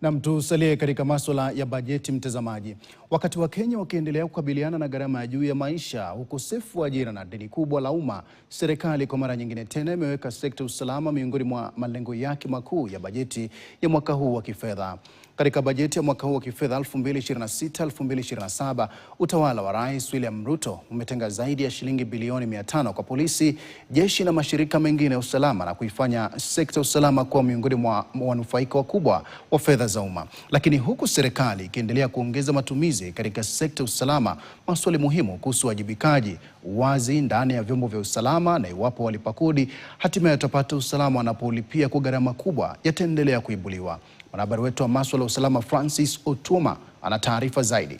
Na tusalie katika masuala ya bajeti, mtazamaji. Wakati wa Kenya wakiendelea kukabiliana na gharama ya juu ya maisha, ukosefu wa ajira na deni kubwa la umma, serikali kwa mara nyingine tena imeweka sekta usalama miongoni mwa malengo yake makuu ya bajeti ya mwaka huu wa kifedha. Katika bajeti ya mwaka huu wa kifedha 2026-2027, utawala wa Rais William Ruto umetenga zaidi ya shilingi bilioni 500 kwa polisi, jeshi na mashirika mengine ya usalama na kuifanya sekta usalama kuwa miongoni mwa wanufaika wakubwa wa fedha za umma. Lakini huku serikali ikiendelea kuongeza matumizi katika sekta usalama, maswali muhimu kuhusu wajibikaji, uwazi ndani ya vyombo vya usalama na iwapo walipa kodi hatimaye watapata usalama wanapolipia kwa gharama kubwa yataendelea kuibuliwa. Mwanahabari wetu wa masuala ya usalama Francis Otuma ana taarifa zaidi.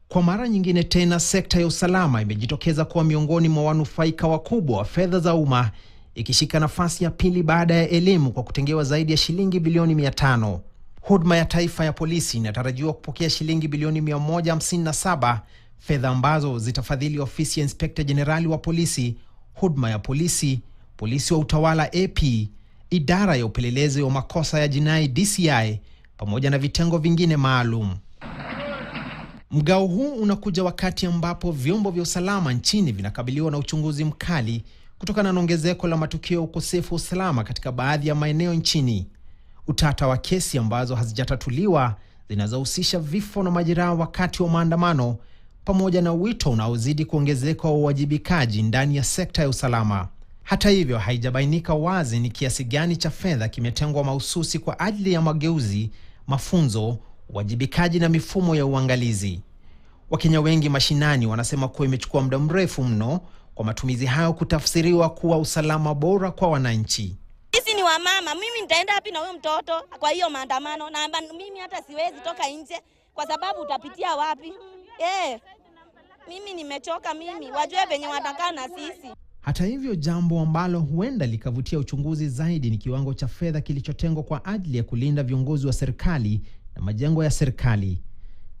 Kwa mara nyingine tena sekta ya usalama imejitokeza kuwa miongoni mwa wanufaika wakubwa wa fedha za umma, ikishika nafasi ya pili baada ya elimu kwa kutengewa zaidi ya shilingi bilioni 500. Huduma ya taifa ya polisi inatarajiwa kupokea shilingi bilioni 157, fedha ambazo zitafadhili ofisi ya Inspekta Jenerali wa polisi, huduma ya polisi, polisi wa utawala AP, idara ya upelelezi wa makosa ya jinai DCI, pamoja na vitengo vingine maalum. Mgao huu unakuja wakati ambapo vyombo vya usalama nchini vinakabiliwa na uchunguzi mkali kutokana na ongezeko la matukio ya ukosefu wa usalama katika baadhi ya maeneo nchini. Utata wa kesi ambazo hazijatatuliwa zinazohusisha vifo na majeraha wakati wa maandamano, pamoja na wito unaozidi kuongezeka wa uwajibikaji ndani ya sekta ya usalama. Hata hivyo, haijabainika wazi ni kiasi gani cha fedha kimetengwa mahususi kwa ajili ya mageuzi, mafunzo, uwajibikaji na mifumo ya uangalizi. Wakenya wengi mashinani wanasema kuwa imechukua muda mrefu mno kwa matumizi hayo kutafsiriwa kuwa usalama bora kwa wananchi. Sisi ni wamama, mimi nitaenda wapi na huyo mtoto kwa hiyo maandamano? Na mimi hata siwezi toka nje kwa sababu utapitia wapi? Mimi nimechoka, mimi wajue venye watakaa na sisi. Hata hivyo, jambo ambalo huenda likavutia uchunguzi zaidi ni kiwango cha fedha kilichotengwa kwa ajili ya kulinda viongozi wa serikali na majengo ya serikali.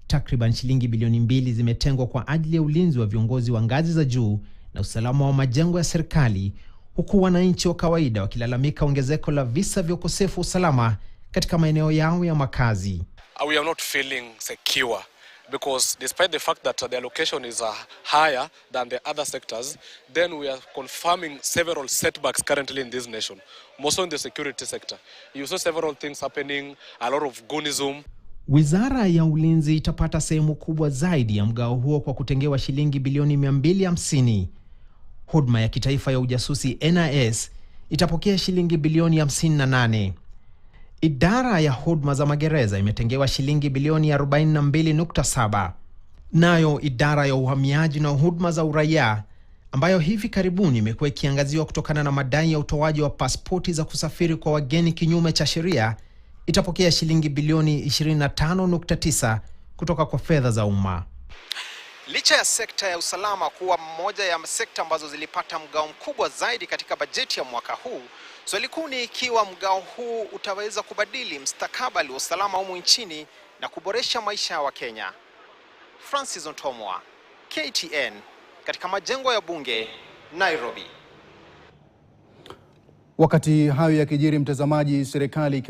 Takriban shilingi bilioni 2 zimetengwa kwa ajili ya ulinzi wa viongozi wa ngazi za juu na usalama wa majengo ya serikali, huku wananchi wa kawaida wakilalamika ongezeko la visa vya ukosefu usalama katika maeneo yao ya makazi. We are not feeling secure because despite the fact that the allocation is higher than the other sectors, then we are confirming several setbacks currently in this nation, mostly in the security sector. You saw several things happening, a lot of goonism. Wizara ya Ulinzi itapata sehemu kubwa zaidi ya mgao huo kwa kutengewa shilingi bilioni 250. Huduma ya kitaifa ya ujasusi NIS itapokea shilingi bilioni 58. Idara ya huduma za magereza imetengewa shilingi bilioni 42.7. Nayo idara ya uhamiaji na huduma za uraia, ambayo hivi karibuni imekuwa ikiangaziwa kutokana na madai ya utoaji wa pasipoti za kusafiri kwa wageni kinyume cha sheria, itapokea shilingi bilioni 25.9 kutoka kwa fedha za umma. Licha ya sekta ya usalama kuwa mmoja ya sekta ambazo zilipata mgao mkubwa zaidi katika bajeti ya mwaka huu, swali kuu ni ikiwa mgao huu utaweza kubadili mustakabali wa usalama humu nchini na kuboresha maisha ya Wakenya. Francis Otuma, KTN, katika majengo ya bunge, Nairobi. Wakati hayo yakijiri, mtazamaji, serikali